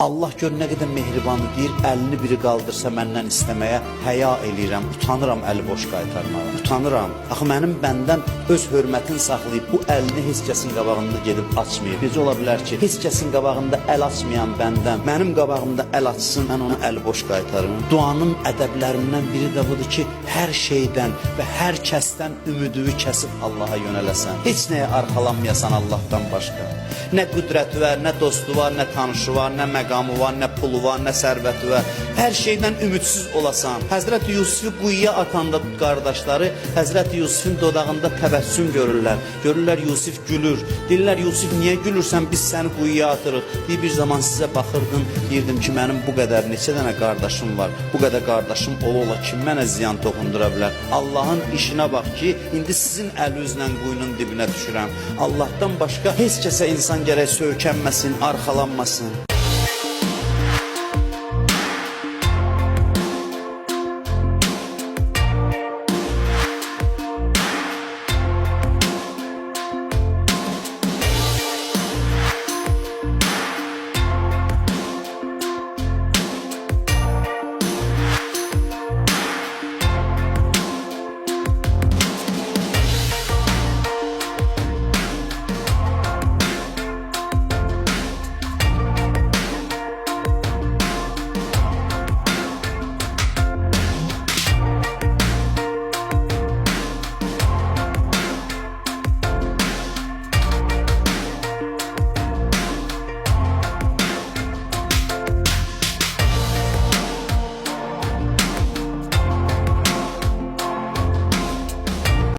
Allah gör nə qədər mehribanı deyir, əlini biri qaldırsa məndən istəməyə həya eləyirəm, utanıram əli boş qaytarmağa. Utanıram. Axı mənim bəndən öz hörmətini saxlayıb bu əlini heç kəsin qabağında gedib açmayıb. Necə ola bilər ki, heç kəsin qabağında əl açmayan bəndən mənim qabağımda əl açsın, mən onu əli boş qaytarım. Duanın ədəblərindən biri də budur ki, hər şeydən və hər kəsdən ümidini kəsib Allaha yönələsən. Heç nəyə arxalanmayasan Allahdan başqa. Nə qüdrəti var, nə dostu var, nə tanışı var, nə məqamı var, nə pulu var, nə sərvəti var. Hər şeydən ümidsiz olasan. Həzrəti Yusifi quyuya atanda qardaşları Həzrəti Yusifin dodağında təbəssüm görürlər. Görürlər Yusif gülür. Deyirlər Yusif niyə gülürsən, biz səni quyuya atırıq. Bir zaman sizə baxırdım, deyirdim ki mənim bu qədər neçə dənə qardaşım var. Bu qədər qardaşım ola kim mənə ziyan toxundura bilər. Allahın işinə bax ki, indi sizin əlinizlə quyunun dibinə düşürəm. Allahdan başqa heç kəsə insan gərək söykənməsin, arxalanmasın.